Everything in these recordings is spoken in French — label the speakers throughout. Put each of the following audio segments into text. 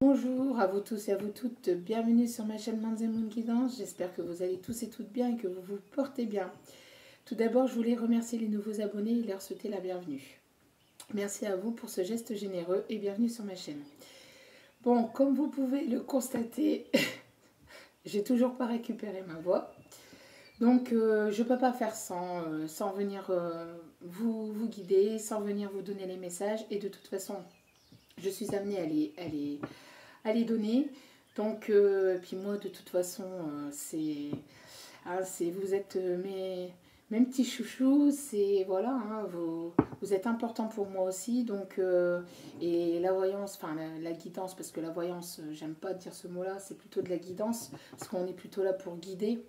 Speaker 1: Bonjour à vous tous et à vous toutes, bienvenue sur ma chaîne Manz & Moon Guidance. J'espère que vous allez tous et toutes bien et que vous vous portez bien. Tout d'abord, je voulais remercier les nouveaux abonnés et leur souhaiter la bienvenue. Merci à vous pour ce geste généreux et bienvenue sur ma chaîne. Bon, comme vous pouvez le constater, j'ai toujours pas récupéré ma voix. Donc, je ne peux pas faire sans venir vous guider, sans venir vous donner les messages. Et de toute façon, je suis amenée à les donner. Donc, puis moi, de toute façon, vous êtes mes petits chouchous. C'est voilà, hein, vous êtes important pour moi aussi. Donc, et la voyance, enfin la guidance, parce que la voyance, j'aime pas dire ce mot-là, c'est plutôt de la guidance, parce qu'on est plutôt là pour guider.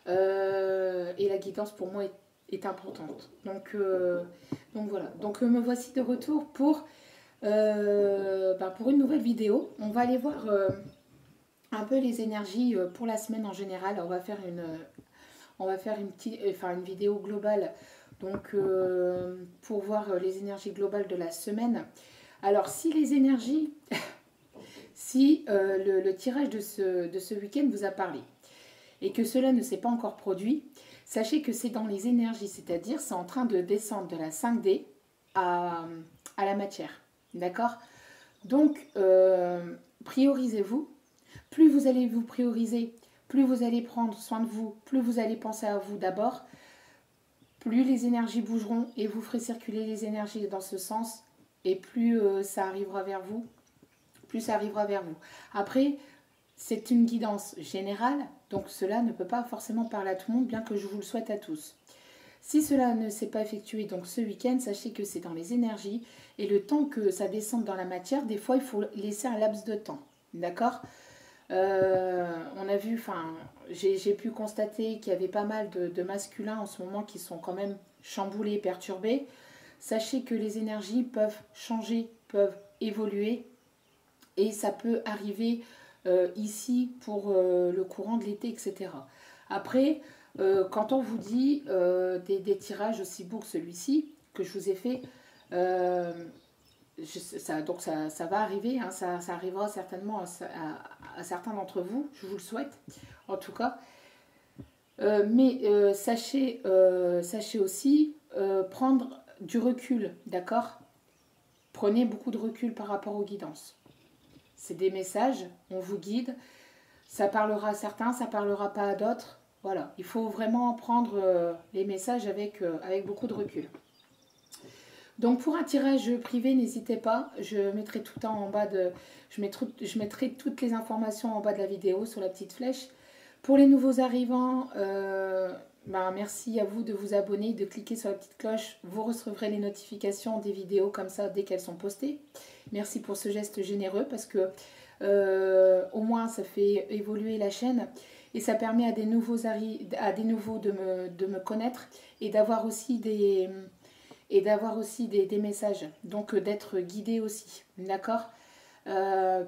Speaker 1: Et la guidance pour moi est importante. Donc voilà. Donc me voici de retour pour une nouvelle vidéo. On va aller voir un peu les énergies pour la semaine en général. On va faire une vidéo globale. Donc pour voir les énergies globales de la semaine. Alors si les énergies, si le tirage de ce week-end vous a parlé et que cela ne s'est pas encore produit, sachez que c'est dans les énergies, c'est-à-dire c'est en train de descendre de la 5D à la matière. D'accord? Donc, priorisez-vous. Plus vous allez vous prioriser, plus vous allez prendre soin de vous, plus vous allez penser à vous d'abord, plus les énergies bougeront et vous ferez circuler les énergies dans ce sens et plus ça arrivera vers vous, plus ça arrivera vers vous. Après, c'est une guidance générale, donc cela ne peut pas forcément parler à tout le monde, bien que je vous le souhaite à tous. Si cela ne s'est pas effectué donc ce week-end, sachez que c'est dans les énergies et le temps que ça descende dans la matière, des fois il faut laisser un laps de temps. D'accord? On a vu, j'ai pu constater qu'il y avait pas mal de masculins en ce moment qui sont quand même chamboulés, perturbés. Sachez que les énergies peuvent changer, peuvent évoluer et ça peut arriver ici pour le courant de l'été, etc. Après, quand on vous dit des tirages aussi beaux que celui-ci, que je vous ai fait, ça va arriver, hein, ça arrivera certainement à certains d'entre vous, je vous le souhaite, en tout cas. Mais sachez aussi prendre du recul, d'accord? Prenez beaucoup de recul par rapport aux guidances. C'est des messages, on vous guide, ça parlera à certains, ça parlera pas à d'autres. Voilà, il faut vraiment prendre les messages avec beaucoup de recul. Donc pour un tirage privé, n'hésitez pas, je mettrai tout en bas je mettrai toutes les informations en bas de la vidéo sur la petite flèche. Pour les nouveaux arrivants, merci à vous de vous abonner, de cliquer sur la petite cloche. Vous recevrez les notifications des vidéos comme ça dès qu'elles sont postées. Merci pour ce geste généreux parce que au moins ça fait évoluer la chaîne et ça permet à des nouveaux de me connaître et d'avoir aussi des messages, donc d'être guidé aussi, d'accord?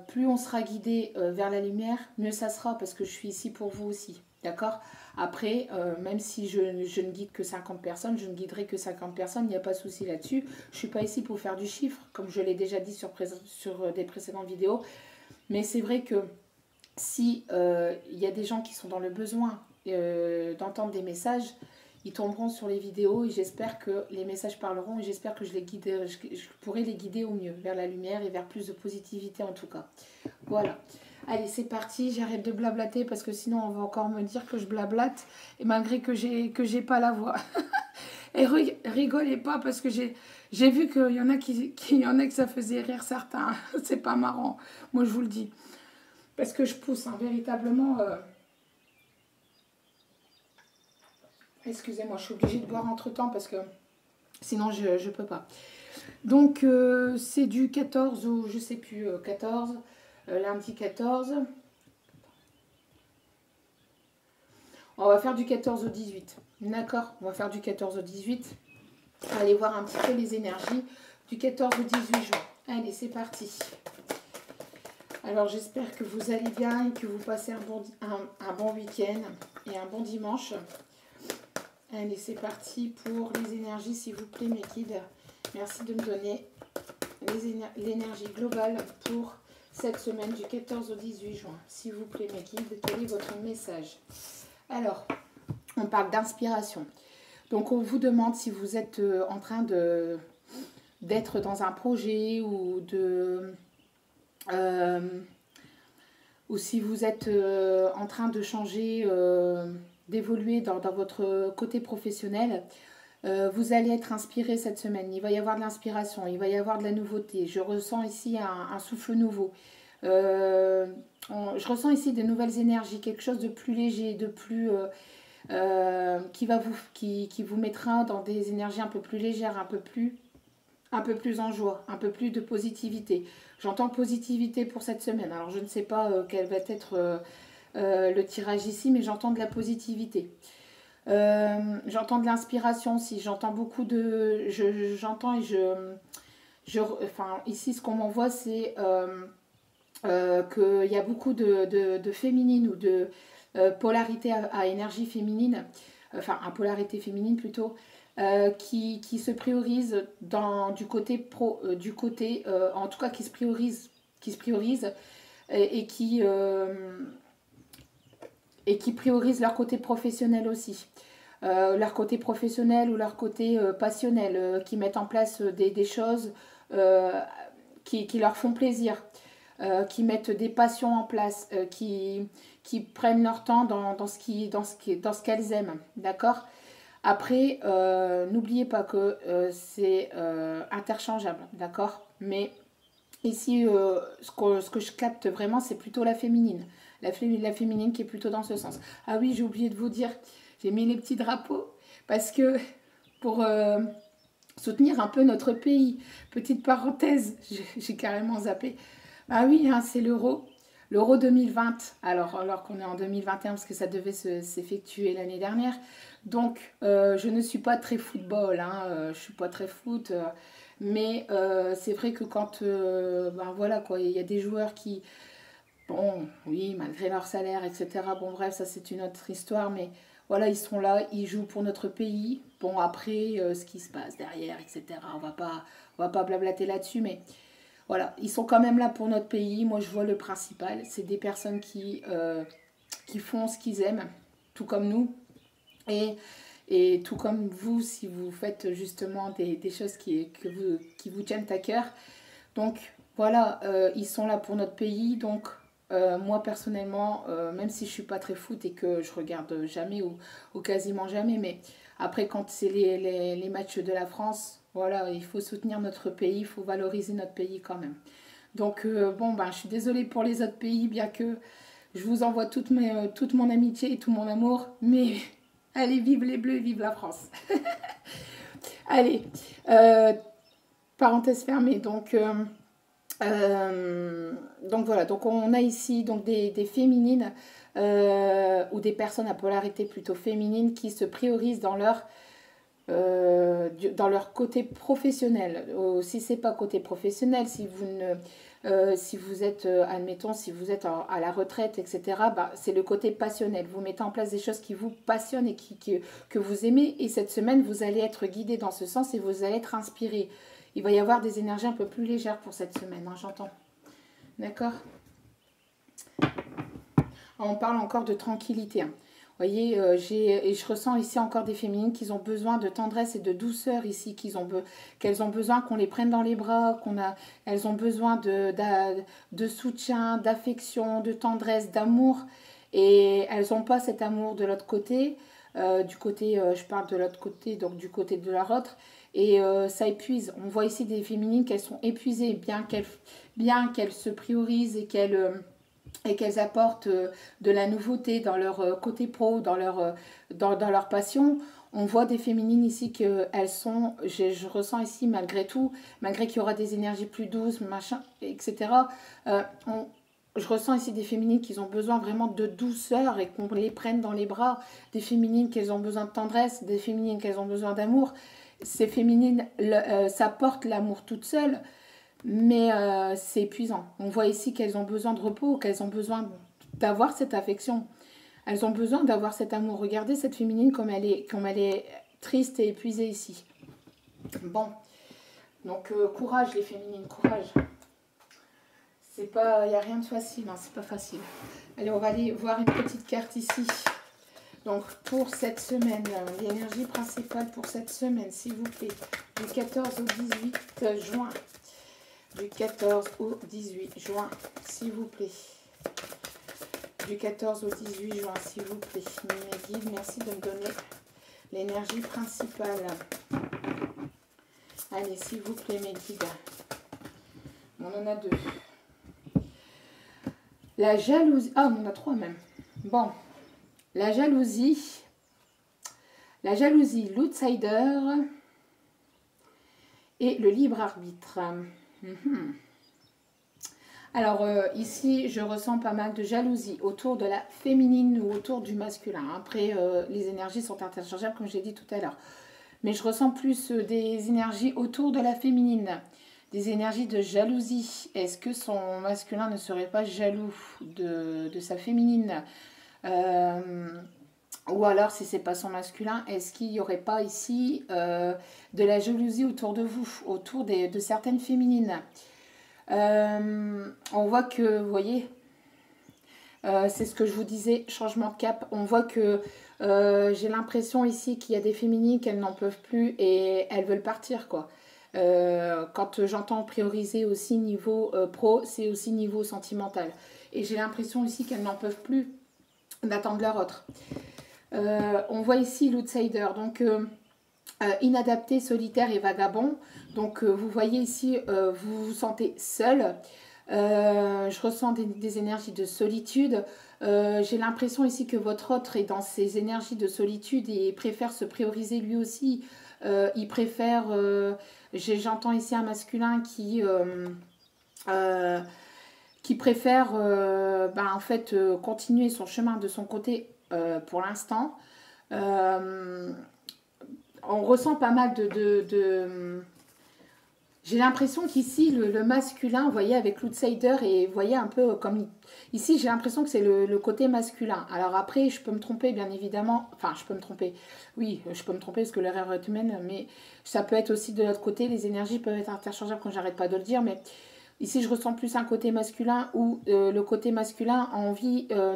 Speaker 1: Plus on sera guidé vers la lumière, mieux ça sera parce que je suis ici pour vous aussi, d'accord? Après, même si je ne guide que 50 personnes, je ne guiderai que 50 personnes, il n'y a pas de souci là-dessus. Je ne suis pas ici pour faire du chiffre, comme je l'ai déjà dit sur des précédentes vidéos. Mais c'est vrai que si y a des gens qui sont dans le besoin d'entendre des messages, ils tomberont sur les vidéos et j'espère que les messages parleront et j'espère que je pourrai les guider au mieux vers la lumière et vers plus de positivité en tout cas. Voilà. Allez, c'est parti, j'arrête de blablater parce que sinon on va encore me dire que je blablate et malgré que j'ai pas la voix. Et rigolez pas parce que j'ai vu qu'il y en a que ça faisait rire certains. C'est pas marrant, moi je vous le dis. Parce que je pousse, hein, véritablement. Excusez-moi, je suis obligée de boire entre-temps parce que sinon je ne peux pas. Donc, c'est du 14 ou je sais plus, 14, lundi 14. On va faire du 14 au 18. D'accord? On va faire du 14 au 18. Allez voir un petit peu les énergies du 14 au 18 juin. Allez, c'est parti. Alors, j'espère que vous allez bien et que vous passez un bon week-end et un bon dimanche. Allez, c'est parti pour les énergies, s'il vous plaît, mes guides. Merci de me donner l'énergie globale pour cette semaine du 14 au 18 juin. S'il vous plaît, mes guides, quel est votre message? Alors, on parle d'inspiration. Donc, on vous demande si vous êtes en train d'être dans un projet ou si vous êtes en train de changer, d'évoluer dans votre côté professionnel. Vous allez être inspiré cette semaine. Il va y avoir de l'inspiration, il va y avoir de la nouveauté. Je ressens ici un souffle nouveau. Je ressens ici de nouvelles énergies, quelque chose de plus léger, de plus qui vous mettra dans des énergies un peu plus légères, un peu plus en joie, un peu plus de positivité. J'entends positivité pour cette semaine. Alors je ne sais pas quel va être le tirage ici, mais j'entends de la positivité. J'entends de l'inspiration aussi, j'entends beaucoup de... J'entends et enfin, ici, ce qu'on m'envoie, c'est qu'il y a beaucoup de féminine ou de polarité à énergie féminine, enfin, à polarité féminine plutôt, qui se priorise du côté en tout cas qui se priorise et qui priorisent leur côté professionnel aussi. Leur côté professionnel ou leur côté passionnel, qui mettent en place des choses qui leur font plaisir, qui mettent des passions en place, qui prennent leur temps dans ce qu'elles aiment, d'accord? Après, n'oubliez pas que c'est interchangeable, d'accord? Mais ici, ce que je capte vraiment, c'est plutôt la féminine. La féminine qui est plutôt dans ce sens. Ah oui, j'ai oublié de vous dire, j'ai mis les petits drapeaux parce que pour soutenir un peu notre pays, petite parenthèse, j'ai carrément zappé. Ah oui, hein, c'est l'Euro 2020, alors qu'on est en 2021 parce que ça devait s'effectuer l'année dernière. Donc, je ne suis pas très football, hein, je suis pas très foot, mais c'est vrai que quand, ben voilà quoi, il y a des joueurs qui, bon, oui, malgré leur salaire, etc. Bon, bref, ça c'est une autre histoire, mais voilà, ils sont là, ils jouent pour notre pays. Bon, après, ce qui se passe derrière, etc. On va pas blablater là-dessus, mais voilà, ils sont quand même là pour notre pays. Moi, je vois le principal. C'est des personnes qui font ce qu'ils aiment, tout comme nous. Et tout comme vous, si vous faites justement des choses qui vous tiennent à cœur. Donc, voilà, ils sont là pour notre pays. Donc, moi, personnellement, même si je ne suis pas très foot et que je regarde jamais ou quasiment jamais, mais après, quand c'est les matchs de la France, voilà, il faut soutenir notre pays, il faut valoriser notre pays quand même. Donc, bon, ben, je suis désolée pour les autres pays, bien que je vous envoie toute mon amitié et tout mon amour, mais allez, vive les Bleus, vive la France. Allez, parenthèse fermée, donc voilà, donc on a ici donc des féminines ou des personnes à polarité plutôt féminine qui se priorisent dans leur côté professionnel. Si c'est pas côté professionnel, si vous êtes, admettons, si vous êtes à la retraite, etc., bah, c'est le côté passionnel. Vous mettez en place des choses qui vous passionnent et que vous aimez. Et cette semaine, vous allez être guidé dans ce sens et vous allez être inspiré. Il va y avoir des énergies un peu plus légères pour cette semaine, hein, j'entends. D'accord? On parle encore de tranquillité. Hein. Vous voyez, et je ressens ici encore des féminines qui ont besoin de tendresse et de douceur ici, qu'elles ont besoin qu'on les prenne dans les bras, elles ont besoin de soutien, d'affection, de tendresse, d'amour. Et elles n'ont pas cet amour de l'autre côté. Je parle de l'autre côté, donc du côté de leur autre. Et ça épuise. On voit ici des féminines qu'elles sont épuisées, bien qu'elles se priorisent et qu'elles apportent de la nouveauté dans leur côté pro, dans leur passion. On voit des féminines ici qu'elles sont, je ressens ici malgré tout, malgré qu'il y aura des énergies plus douces, machin, etc. Je ressens ici des féminines qui ont besoin vraiment de douceur et qu'on les prenne dans les bras, des féminines qui ont besoin de tendresse, des féminines qui ont besoin d'amour. Ces féminines, ça porte l'amour toute seule, mais c'est épuisant. On voit ici qu'elles ont besoin de repos, qu'elles ont besoin d'avoir cette affection. Elles ont besoin d'avoir cet amour. Regardez cette féminine comme elle est triste et épuisée ici. Bon, donc courage les féminines, courage. C'est pas, il n'y a rien de facile, hein, c'est pas facile. Allez, on va aller voir une petite carte ici. Donc, pour cette semaine, l'énergie principale pour cette semaine, s'il vous plaît, du 14 au 18 juin. Du 14 au 18 juin, s'il vous plaît. Du 14 au 18 juin, s'il vous plaît. Mes guides, merci de me donner l'énergie principale. Allez, s'il vous plaît, mes guides. On en a 2. La jalousie. Ah, on en a 3 même. Bon. La jalousie, l'outsider et le libre arbitre. Alors ici, je ressens pas mal de jalousie autour de la féminine ou autour du masculin. Après, les énergies sont interchangeables comme j'ai dit tout à l'heure. Mais je ressens plus des énergies autour de la féminine, des énergies de jalousie. Est-ce que son masculin ne serait pas jaloux de sa féminine? Ou alors, si c'est pas son masculin, est-ce qu'il n'y aurait pas ici de la jalousie autour de vous, autour de certaines féminines? On voit que, vous voyez, c'est ce que je vous disais, changement de cap. On voit que j'ai l'impression ici qu'il y a des féminines qu'elles n'en peuvent plus et elles veulent partir, quoi. Quand j'entends prioriser aussi niveau pro, c'est aussi niveau sentimental. Et j'ai l'impression ici qu'elles n'en peuvent plus d'attendre leur autre. On voit ici l'outsider, donc inadapté, solitaire et vagabond. Donc vous voyez ici, vous vous sentez seul. Je ressens des énergies de solitude. J'ai l'impression ici que votre autre est dans ces énergies de solitude et préfère se prioriser lui aussi. Il préfère, j'entends ici un masculin qui préfère en fait continuer son chemin de son côté pour l'instant. On ressent pas mal j'ai l'impression qu'ici, le masculin, vous voyez, avec l'outsider, et vous voyez un peu comme... Ici, j'ai l'impression que c'est le côté masculin. Alors après, je peux me tromper, bien évidemment. Enfin, je peux me tromper. Oui, je peux me tromper parce que l'erreur est humaine, mais ça peut être aussi de l'autre côté. Les énergies peuvent être interchangeables quand j'arrête pas de le dire, mais ici, je ressens plus un côté masculin où le côté masculin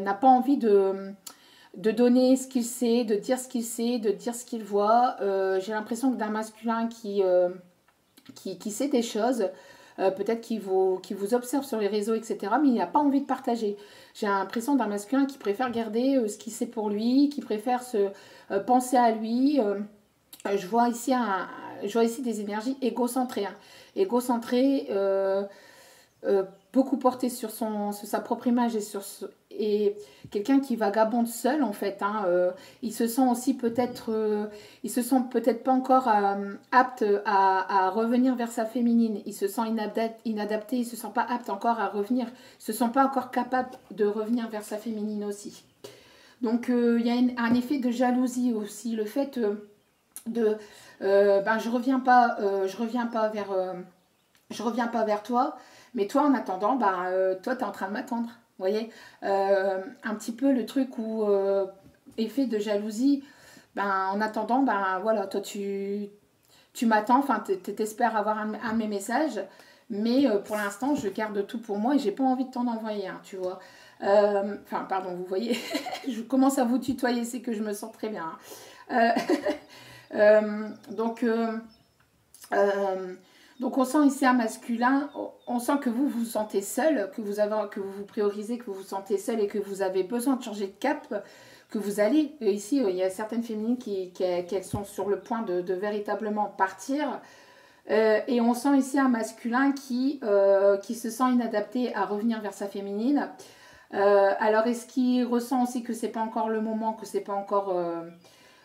Speaker 1: n'a pas envie de donner ce qu'il sait, de dire ce qu'il sait, de dire ce qu'il voit. J'ai l'impression que d'un masculin qui sait des choses, peut-être qui vous observe sur les réseaux, etc., mais il n'a pas envie de partager. J'ai l'impression d'un masculin qui préfère garder ce qu'il sait pour lui, qui préfère penser à lui. Je vois ici des énergies égocentrées. Égocentrées, beaucoup portées sur sa propre image et quelqu'un qui vagabonde seul en fait. Il se sent aussi peut-être, il se sent peut-être pas encore apte à revenir vers sa féminine. Il se sent inadapté, il se sent pas apte encore à revenir. Il se sent pas encore capable de revenir vers sa féminine aussi. Donc il y a un effet de jalousie aussi, le fait je reviens pas vers toi, mais toi en attendant, toi tu es en train de m'attendre. Vous voyez, un petit peu le truc où effet de jalousie, en attendant, voilà, toi tu m'attends, enfin t'espères avoir un de mes messages, mais pour l'instant je garde tout pour moi et j'ai pas envie de t'en envoyer un, tu vois. Enfin, pardon, vous voyez, je commence à vous tutoyer, c'est que je me sens très bien. Donc on sent ici un masculin, on sent que vous vous sentez seul, que vous vous priorisez, que vous vous sentez seul et que vous avez besoin de changer de cap, que vous allez, ici il y a certaines féminines qu'elles sont sur le point de véritablement partir. Et on sent ici un masculin qui se sent inadapté à revenir vers sa féminine. Alors est-ce qu'il ressent aussi que c'est pas encore le moment, que c'est pas encore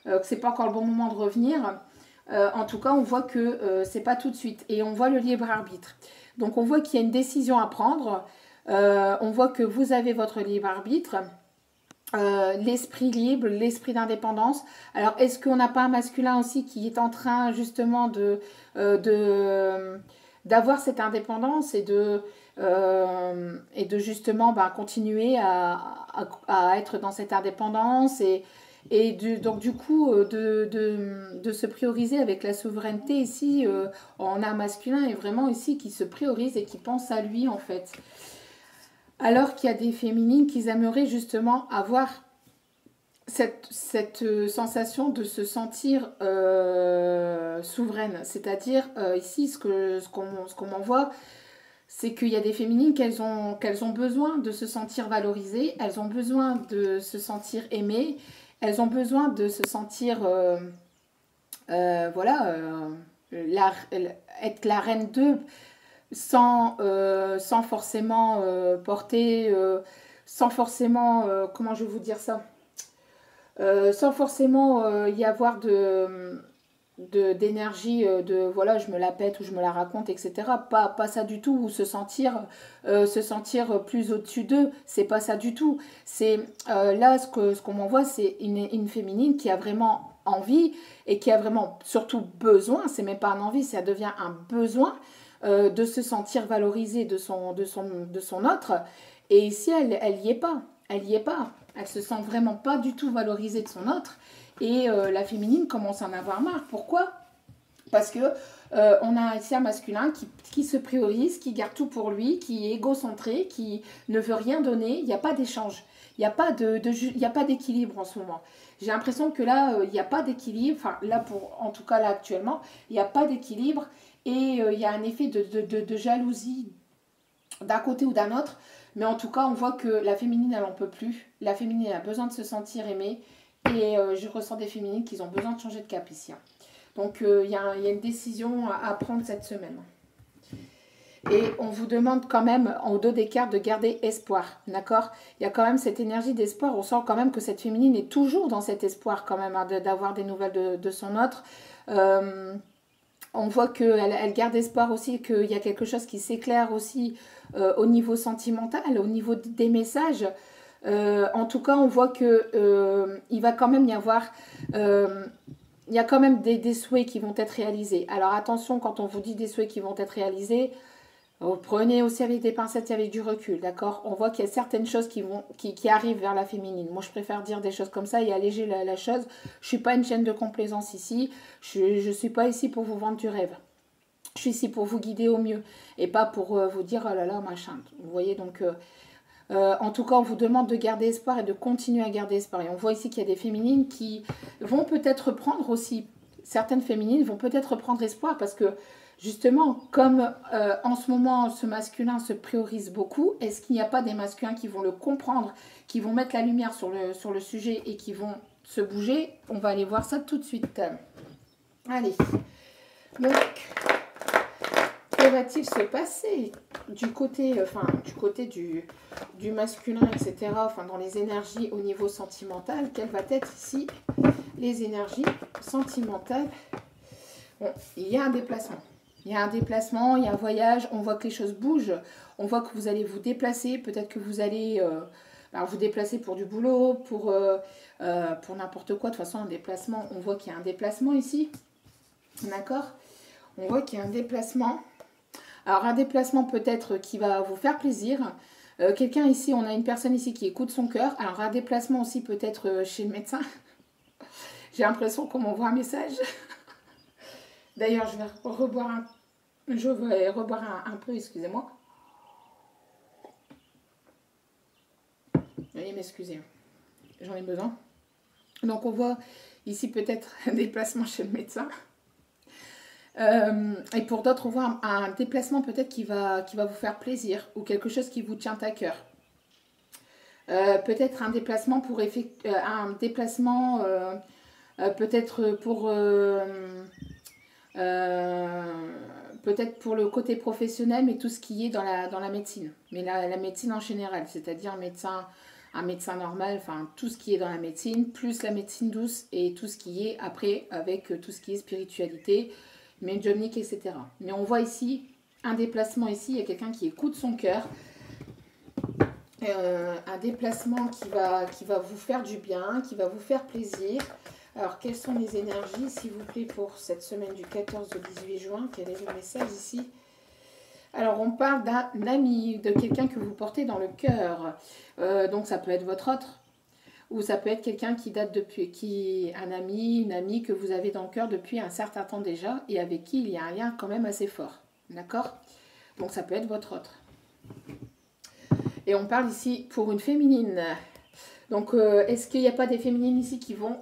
Speaker 1: le bon moment de revenir? En tout cas, on voit que c'est pas tout de suite. Et on voit le libre arbitre. Donc, on voit qu'il y a une décision à prendre. On voit que vous avez votre libre arbitre. L'esprit libre, l'esprit d'indépendance. Alors, est-ce qu'on n'a pas un masculin aussi qui est en train justement d'avoir cette indépendance et de justement continuer à être dans cette indépendance donc du coup de se prioriser avec la souveraineté ici. On a un masculin et vraiment ici qui se priorise et qui pense à lui en fait. Alors qu'il y a des féminines qui aimeraient justement avoir cette sensation de se sentir souveraine. C'est-à-dire, ici, ce qu'on m'envoie, c'est qu'il y a des féminines qu'elles ont besoin de se sentir valorisées, elles ont besoin de se sentir aimées, elles ont besoin de se sentir, voilà, être la reine d'eux sans forcément porter, sans forcément, comment je vais vous dire ça, sans forcément y avoir d'énergie de voilà je me la pète ou je me la raconte, etc. Pas ça du tout, ou se sentir plus au-dessus d'eux, c'est pas ça du tout. C'est là ce qu'on m'envoie, c'est une féminine qui a vraiment envie et qui a vraiment surtout besoin, c'est même pas un envie, ça devient un besoin de se sentir valorisée de son autre. Et ici elle y est pas, elle se sent vraiment pas du tout valorisée de son autre. Et la féminine commence à en avoir marre. Pourquoi? Parce que on a ici un masculin qui se priorise, qui garde tout pour lui, qui est égocentré, qui ne veut rien donner. Il n'y a pas d'échange. Il n'y a pas d'équilibre en ce moment. J'ai l'impression que là, il n'y a pas d'équilibre. Enfin, là, en tout cas, là, actuellement, il n'y a pas d'équilibre. Et il y a un effet de jalousie d'un côté ou d'un autre. Mais en tout cas, on voit que la féminine, elle n'en peut plus. La féminine, elle a besoin de se sentir aimée. Et je ressens des féminines qui ont besoin de changer de cap ici. Donc, il y a une décision à prendre cette semaine. Et on vous demande quand même, en dos des cartes, de garder espoir. D'accord? Il y a quand même cette énergie d'espoir. On sent quand même que cette féminine est toujours dans cet espoir quand même, hein, d'avoir des nouvelles de son autre. On voit qu'elle garde espoir aussi, qu'il y a quelque chose qui s'éclaire aussi au niveau sentimental, au niveau des messages. En tout cas, on voit que il va quand même y avoir, il y a quand même des souhaits qui vont être réalisés. Alors attention, quand on vous dit des souhaits qui vont être réalisés, prenez aussi avec des pincettes et avec du recul, d'accord? On voit qu'il y a certaines choses qui arrivent vers la féminine. Moi, je préfère dire des choses comme ça et alléger la chose. Je suis pas une chaîne de complaisance ici. Je suis pas ici pour vous vendre du rêve. Je suis ici pour vous guider au mieux et pas pour vous dire oh là là machin. Vous voyez donc. En tout cas, on vous demande de garder espoir et de continuer à garder espoir. Et on voit ici qu'il y a des féminines qui vont peut-être prendre aussi, certaines féminines vont peut-être prendre espoir parce que justement, comme en ce moment, ce masculin se priorise beaucoup, est-ce qu'il n'y a pas des masculins qui vont le comprendre, qui vont mettre la lumière sur le sujet et qui vont se bouger? On va aller voir ça tout de suite. Allez. Donc, que va-t-il se passer du côté du masculin, etc., enfin dans les énergies au niveau sentimental? Quelles vont être ici les énergies sentimentales? Bon, il y a un déplacement. Il y a un déplacement, il y a un voyage, on voit que les choses bougent, on voit que vous allez vous déplacer, peut-être que vous allez vous déplacer pour du boulot, pour n'importe quoi. De toute façon, un déplacement, on voit qu'il y a un déplacement ici, d'accord? On voit qu'il y a un déplacement. Alors, un déplacement peut-être qui va vous faire plaisir. Quelqu'un ici, on a une personne ici qui écoute son cœur. Alors, un déplacement aussi peut-être chez le médecin. J'ai l'impression qu'on m'envoie un message. D'ailleurs, je vais reboire un peu, excusez-moi. Veuillez m'excuser, j'en ai besoin. Donc, on voit ici peut-être un déplacement chez le médecin. Et pour d'autres, on voit un déplacement peut-être qui va vous faire plaisir ou quelque chose qui vous tient à cœur. Peut-être un déplacement pour peut-être peut-être pour le côté professionnel, mais tout ce qui est dans la médecine. Mais la médecine en général, c'est-à-dire un médecin normal, enfin tout ce qui est dans la médecine, plus la médecine douce et tout ce qui est après avec tout ce qui est spiritualité, médiumnique, etc. Mais on voit ici un déplacement ici, il y a quelqu'un qui écoute son cœur, un déplacement qui va vous faire du bien, qui va vous faire plaisir. Alors, quelles sont les énergies, s'il vous plaît, pour cette semaine du 14 au 18 juin? Quel est le message ici? Alors, on parle d'un ami, de quelqu'un que vous portez dans le cœur. Donc, ça peut être votre autre. Ou ça peut être quelqu'un qui date depuis, un ami, une amie que vous avez dans le cœur depuis un certain temps déjà et avec qui il y a un lien quand même assez fort. D'accord? Donc ça peut être votre autre. Et on parle ici pour une féminine. Donc, est-ce qu'il n'y a pas des féminines ici qui vont...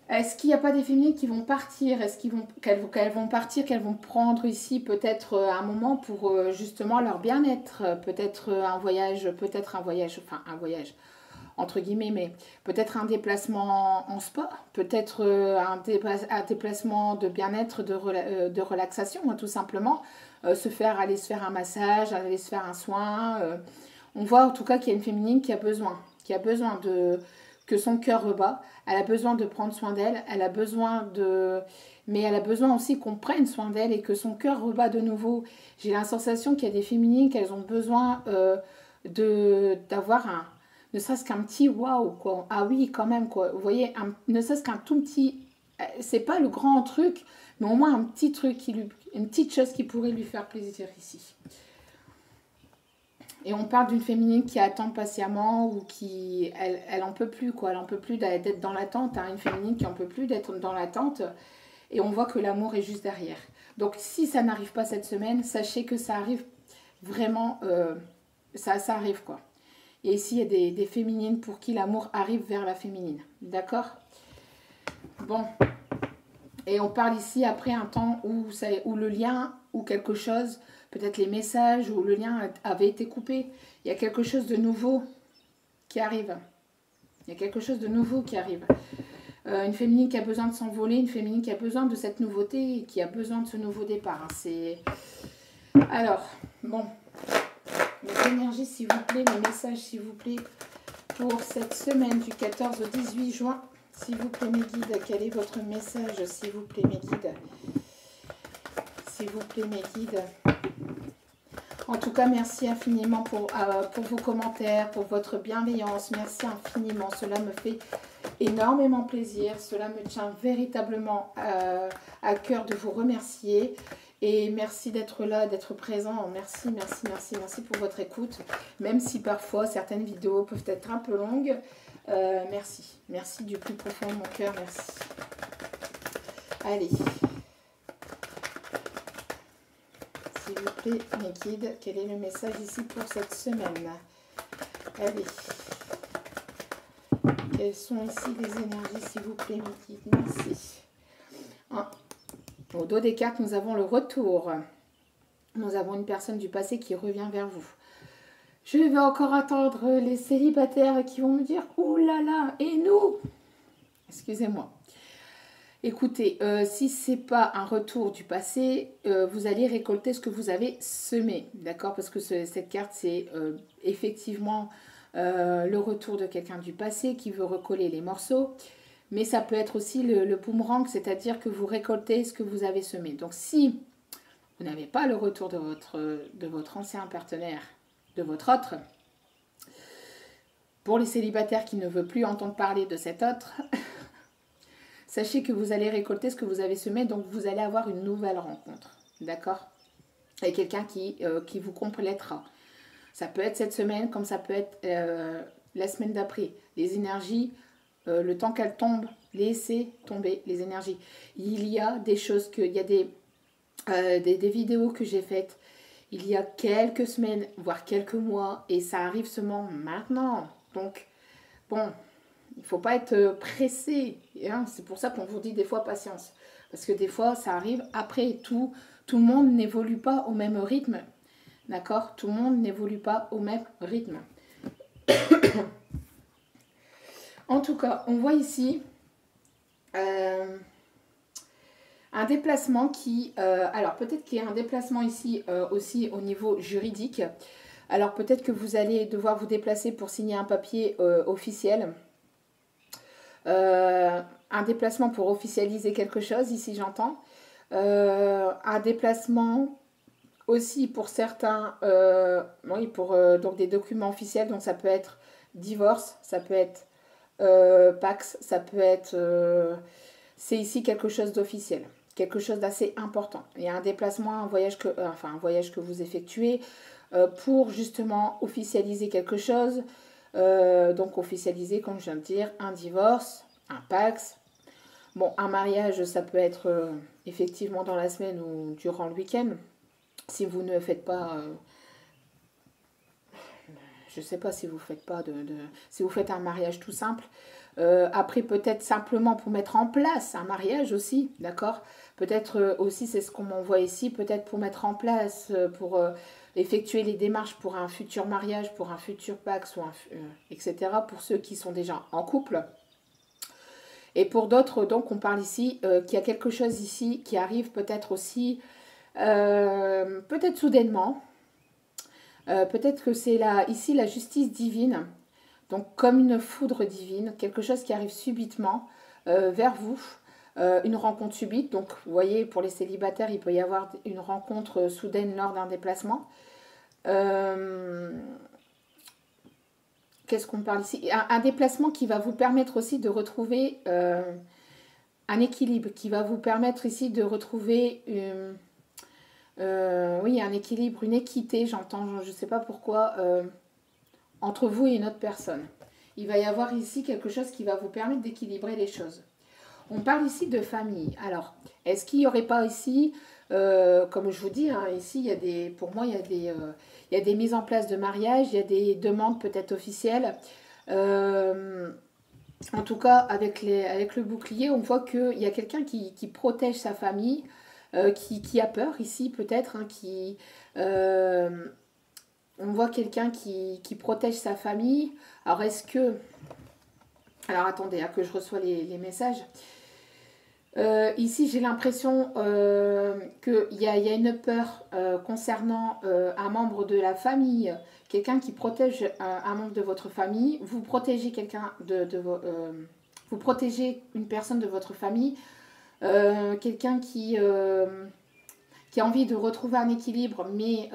Speaker 1: est-ce qu'il n'y a pas des féminines qui vont partir? Est-ce qu'elles vont partir, qu'elles vont prendre ici peut-être un moment pour justement leur bien-être? Peut-être un voyage, enfin un voyage entre guillemets, mais peut-être un déplacement en spa, peut-être un déplacement de bien-être, de relaxation, tout simplement. Aller se faire un massage, aller se faire un soin. On voit en tout cas qu'il y a une féminine qui a besoin de que son cœur rebat. Elle a besoin de prendre soin d'elle, mais elle a besoin aussi qu'on prenne soin d'elle et que son cœur rebat de nouveau. J'ai la sensation qu'il y a des féminines qu'elles ont besoin d'avoir ne serait-ce qu'un petit waouh, quoi. Ah oui, quand même, quoi. Vous voyez, ne serait-ce qu'un tout petit, c'est pas le grand truc, mais au moins un petit truc, une petite chose qui pourrait lui faire plaisir ici. Et on parle d'une féminine qui attend patiemment ou qui, elle en peut plus, quoi. Elle en peut plus d'être dans l'attente. Une féminine qui en peut plus d'être dans l'attente. Et on voit que l'amour est juste derrière. Donc, si ça n'arrive pas cette semaine, sachez que ça arrive vraiment, ça arrive, quoi. Et ici, il y a des féminines pour qui l'amour arrive vers la féminine. D'accord? Bon. Et on parle ici après un temps où le lien ou quelque chose, peut-être les messages, où le lien avait été coupé. Il y a quelque chose de nouveau qui arrive. Une féminine qui a besoin de s'envoler, une féminine qui a besoin de cette nouveauté et qui a besoin de ce nouveau départ. Alors, bon. Les énergies, s'il vous plaît, les messages, s'il vous plaît, pour cette semaine du 14 au 18 juin. S'il vous plaît, mes guides, quel est votre message, s'il vous plaît, mes guides? S'il vous plaît, mes guides. En tout cas, merci infiniment pour vos commentaires, pour votre bienveillance. Merci infiniment. Cela me fait énormément plaisir. Cela me tient véritablement à cœur de vous remercier. Et merci d'être là, d'être présent. Merci pour votre écoute. Même si parfois certaines vidéos peuvent être un peu longues. Merci du plus profond de mon cœur. Merci. Allez. S'il vous plaît, mes guides, quel est le message ici pour cette semaine? Allez. Quelles sont ici les énergies, s'il vous plaît, mes guides? Merci. Au dos des cartes, nous avons le retour. Nous avons une personne du passé qui revient vers vous. Je vais encore attendre les célibataires qui vont me dire « Ouh là là, et nous ?» Excusez-moi. Écoutez, si ce n'est pas un retour du passé, vous allez récolter ce que vous avez semé. D'accord? Parce que cette carte, c'est effectivement le retour de quelqu'un du passé qui veut recoller les morceaux. Mais ça peut être aussi le boomerang, c'est-à-dire que vous récoltez ce que vous avez semé. Donc si vous n'avez pas le retour de votre ancien partenaire, de votre autre, pour les célibataires qui ne veulent plus entendre parler de cet autre, sachez que vous allez récolter ce que vous avez semé, donc vous allez avoir une nouvelle rencontre. D'accord? Avec quelqu'un qui vous complétera. Ça peut être cette semaine, comme ça peut être la semaine d'après. Les énergies... le temps qu'elle tombe, laissez tomber les énergies. Il y a des choses il y a des vidéos que j'ai faites il y a quelques semaines, voire quelques mois, et ça arrive seulement maintenant. Donc, bon, il ne faut pas être pressé. Hein. C'est pour ça qu'on vous dit des fois patience. Parce que des fois, ça arrive après tout. Tout le monde n'évolue pas au même rythme. D'accord? Tout le monde n'évolue pas au même rythme. En tout cas, on voit ici un déplacement qui... alors, peut-être qu'il y a un déplacement ici aussi au niveau juridique. Alors, peut-être que vous allez devoir vous déplacer pour signer un papier officiel. Un déplacement pour officialiser quelque chose, ici j'entends. Un déplacement aussi pour certains... oui, pour donc des documents officiels. Donc, ça peut être divorce, ça peut être... Pax, ça peut être... c'est ici quelque chose d'officiel, quelque chose d'assez important. Il y a un déplacement, un voyage que vous effectuez pour justement officialiser quelque chose. Donc officialiser, comme je viens de dire, un divorce, un Pax. Bon, un mariage, ça peut être effectivement dans la semaine ou durant le week-end. Si vous ne faites pas... je ne sais pas si vous faites pas si vous faites un mariage tout simple. Après, peut-être simplement pour mettre en place un mariage aussi, d'accord? Peut-être aussi, c'est ce qu'on m'envoie ici, peut-être pour mettre en place, pour effectuer les démarches pour un futur mariage, pour un futur Pax, etc., pour ceux qui sont déjà en couple. Et pour d'autres, donc, on parle ici qu'il y a quelque chose ici qui arrive peut-être aussi, peut-être soudainement. Peut-être que c'est ici la justice divine. Donc, comme une foudre divine, quelque chose qui arrive subitement vers vous, une rencontre subite. Donc, vous voyez, pour les célibataires, il peut y avoir une rencontre soudaine lors d'un déplacement. Qu'est-ce qu'on parle ici? Un déplacement qui va vous permettre aussi de retrouver un équilibre, qui va vous permettre ici de retrouver oui, un équilibre, une équité, j'entends, je ne sais pas pourquoi, entre vous et une autre personne. Il va y avoir ici quelque chose qui va vous permettre d'équilibrer les choses. On parle ici de famille. Alors, est-ce qu'il n'y aurait pas ici, comme je vous dis, hein, ici, pour moi, il y a des mises en place de mariage, il y a des demandes peut-être officielles. En tout cas, avec le bouclier, on voit qu'il y a quelqu'un qui protège sa famille, qui a peur ici peut-être, hein, on voit quelqu'un qui protège sa famille. Alors, est-ce que... Alors, attendez, que je reçois les messages. Ici, j'ai l'impression qu'il y a une peur concernant un membre de la famille, quelqu'un qui protège un membre de votre famille. Vous protégez quelqu'un vous protégez une personne de votre famille, quelqu'un qui a envie de retrouver un équilibre, mais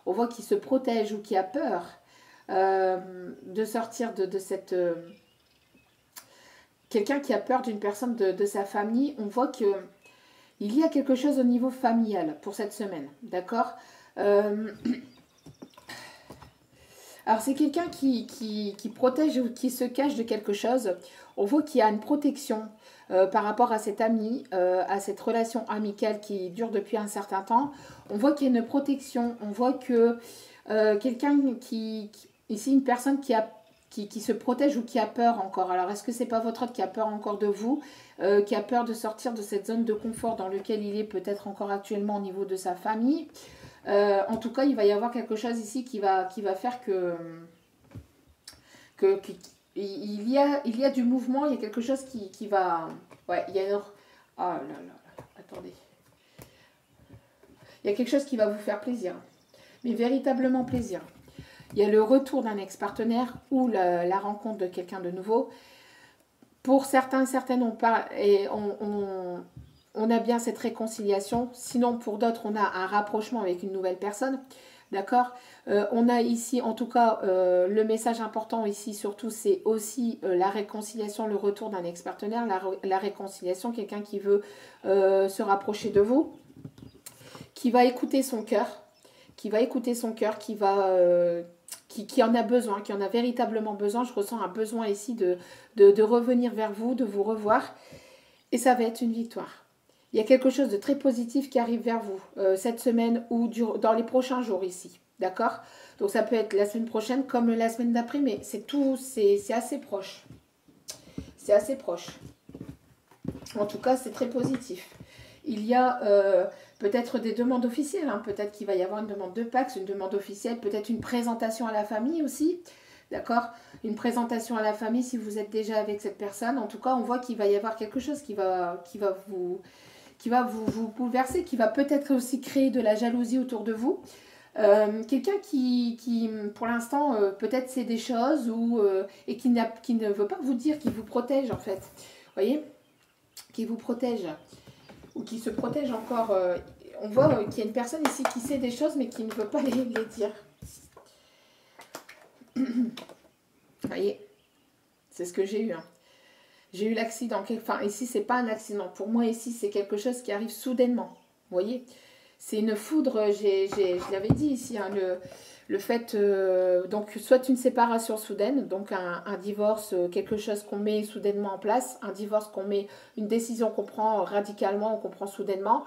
Speaker 1: on voit qu'il se protège ou qui a peur de sortir de cette... quelqu'un qui a peur d'une personne de sa famille, on voit qu'il y a quelque chose au niveau familial pour cette semaine, d'accord? Alors c'est quelqu'un qui protège ou qui se cache de quelque chose. On voit qu'il y a une protection par rapport à cet ami, à cette relation amicale qui dure depuis un certain temps. On voit qu'il y a une protection, on voit que quelqu'un ici une personne qui se protège ou qui a peur encore. Alors, est-ce que c'est pas votre autre qui a peur encore de vous, qui a peur de sortir de cette zone de confort dans laquelle il est peut-être encore actuellement au niveau de sa famille? En tout cas, il va y avoir quelque chose ici qui va faire il y a du mouvement, il y a quelque chose qui va... Ouais, il y a... Oh là là, attendez. Il y a quelque chose qui va vous faire plaisir, mais véritablement plaisir. Il y a le retour d'un ex-partenaire ou la rencontre de quelqu'un de nouveau. Pour certains, certaines, on a bien cette réconciliation. Sinon, pour d'autres, on a un rapprochement avec une nouvelle personne. D'accord? On a ici, en tout cas, le message important ici, surtout, c'est aussi la réconciliation, le retour d'un ex-partenaire, la réconciliation, quelqu'un qui veut se rapprocher de vous, qui va écouter son cœur, qui en a besoin, qui en a véritablement besoin. Je ressens un besoin ici de revenir vers vous, de vous revoir. Et ça va être une victoire. Il y a quelque chose de très positif qui arrive vers vous cette semaine ou dans les prochains jours ici. D'accord? Donc ça peut être la semaine prochaine comme la semaine d'après, mais c'est assez proche. C'est assez proche. En tout cas, c'est très positif. Il y a peut-être des demandes officielles. Hein. Peut-être qu'il va y avoir une demande de Pax, une demande officielle, peut-être une présentation à la famille aussi. D'accord? Une présentation à la famille si vous êtes déjà avec cette personne. En tout cas, on voit qu'il va y avoir quelque chose qui va vous bouleverser, qui va peut-être aussi créer de la jalousie autour de vous. Quelqu'un qui pour l'instant, peut-être sait des choses et qui ne veut pas vous dire, qui vous protège en fait. Vous voyez? Qui vous protège. Ou qui se protège encore. On voit qu'il y a une personne ici qui sait des choses mais qui ne veut pas les dire. Vous voyez? C'est ce que j'ai eu. Hein. J'ai eu l'accident. Enfin, ici, c'est pas un accident. Pour moi, ici, c'est quelque chose qui arrive soudainement. Vous voyez? C'est une foudre, je l'avais dit ici, hein, le fait, donc, soit une séparation soudaine, donc un divorce, quelque chose qu'on met soudainement en place, un divorce une décision qu'on prend radicalement ou qu'on prend soudainement,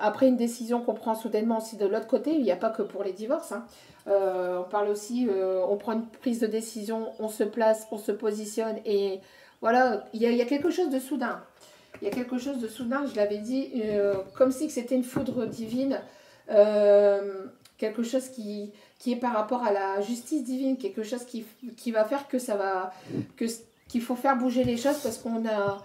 Speaker 1: Après une décision qu'on prend soudainement aussi de l'autre côté, il n'y a pas que pour les divorces. Hein. On parle aussi, on prend une prise de décision, on se place, on se positionne et voilà, il y a quelque chose de soudain. Il y a quelque chose de soudain, je l'avais dit, comme si c'était une foudre divine, quelque chose qui est par rapport à la justice divine, quelque chose qui va faire que ça va, qu'il faut faire bouger les choses parce qu'on a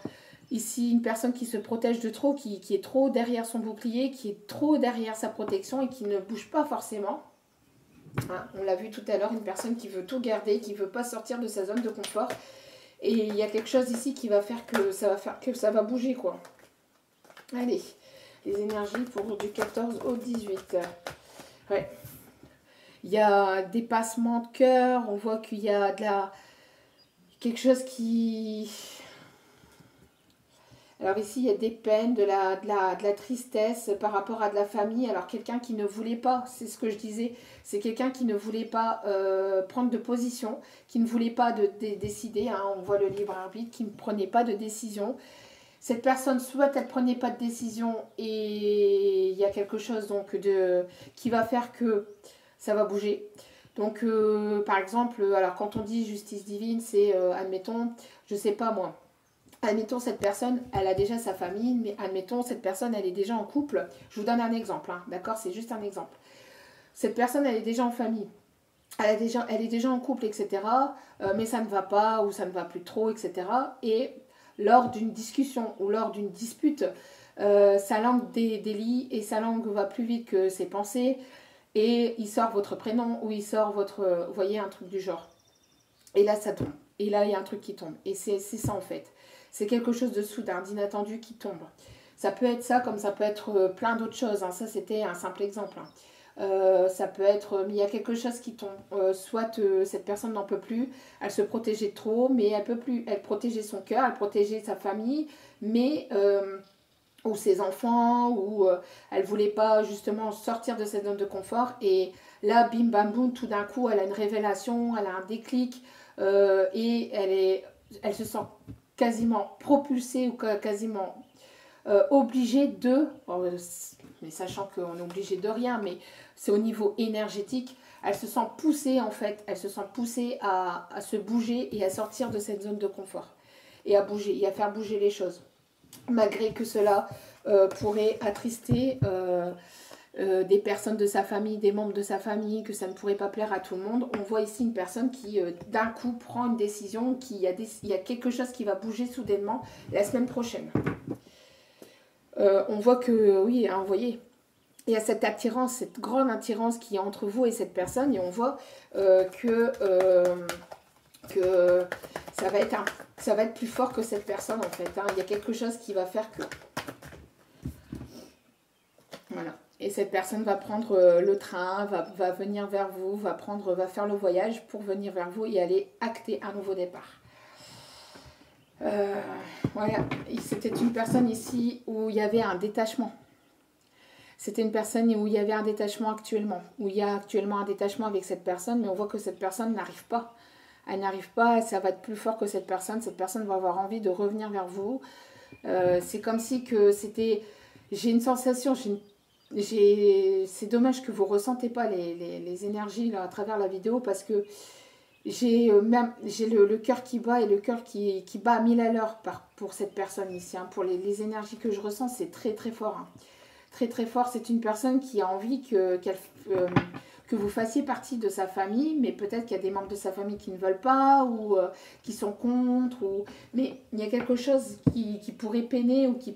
Speaker 1: ici une personne qui se protège de trop, qui est trop derrière son bouclier, qui est trop derrière sa protection et qui ne bouge pas forcément. Hein, on l'a vu tout à l'heure, une personne qui veut tout garder, qui ne veut pas sortir de sa zone de confort. Et il y a quelque chose ici qui va faire que ça va bouger, quoi. Allez, les énergies pour du 14 au 18. Ouais. Il y a des passements de cœur, on voit qu'il y a quelque chose qui... Alors ici, il y a des peines, de la tristesse par rapport à de la famille. Alors quelqu'un qui ne voulait pas, c'est ce que je disais, c'est quelqu'un qui ne voulait pas prendre de position, qui ne voulait pas décider. Hein, on voit le libre arbitre, qui ne prenait pas de décision. Cette personne, soit elle ne prenait pas de décision et il y a quelque chose donc qui va faire que ça va bouger. Donc par exemple, alors quand on dit justice divine, c'est admettons, je ne sais pas moi. Admettons, cette personne, elle a déjà sa famille, mais admettons, cette personne, elle est déjà en couple. Je vous donne un exemple, hein, d'accord? C'est juste un exemple. Cette personne, elle est déjà en famille. Elle est déjà en couple, etc. Mais ça ne va pas, ou ça ne va plus trop, etc. Et lors d'une discussion ou lors d'une dispute, sa langue délie et sa langue va plus vite que ses pensées. Et il sort votre prénom ou il sort votre... Vous voyez, un truc du genre. Et là, ça tombe. Et là, il y a un truc qui tombe. Et c'est ça, en fait. C'est quelque chose de soudain, d'inattendu qui tombe. Ça peut être ça, comme ça peut être plein d'autres choses. Hein. Ça, c'était un simple exemple. Hein. Ça peut être, mais il y a quelque chose qui tombe. Soit cette personne n'en peut plus, elle se protégeait trop, mais elle peut plus. Elle protégeait son cœur, elle protégeait sa famille, mais ou ses enfants, ou elle voulait pas justement sortir de cette zone de confort. Et là, bim bam boum, tout d'un coup, elle a une révélation, elle a un déclic, et elle se sent quasiment propulsée ou quasiment obligée de, mais sachant qu'on est obligé de rien, mais c'est au niveau énergétique, elle se sent poussée en fait, elle se sent poussée à se bouger et à sortir de cette zone de confort et à bouger et à faire bouger les choses, malgré que cela pourrait attrister des personnes de sa famille, des membres de sa famille, que ça ne pourrait pas plaire à tout le monde. On voit ici une personne qui d'un coup prend une décision, il y a quelque chose qui va bouger soudainement la semaine prochaine. On voit que, oui, hein, vous voyez, il y a cette attirance, cette grande attirance qui est entre vous et cette personne, et on voit que ça va être plus fort que cette personne en fait. Hein. Il y a quelque chose qui va faire que... Voilà. Et cette personne va prendre le train, va venir vers vous, va faire le voyage pour venir vers vous et aller acter un nouveau départ. Voilà, c'était une personne ici où il y avait un détachement. C'était une personne où il y avait un détachement actuellement, où il y a actuellement un détachement avec cette personne, mais on voit que cette personne n'arrive pas. Elle n'arrive pas, ça va être plus fort que cette personne va avoir envie de revenir vers vous. C'est comme si que c'était... J'ai une sensation, c'est dommage que vous ne ressentez pas les énergies là, à travers la vidéo parce que j'ai le cœur qui bat et le cœur qui bat à 1000 à l'heure pour cette personne ici. Hein. Pour les énergies que je ressens, c'est très très fort. Hein. Très très fort. C'est une personne qui a envie que vous fassiez partie de sa famille, mais peut-être qu'il y a des membres de sa famille qui ne veulent pas ou qui sont contre. Mais il y a quelque chose qui pourrait peiner ou qui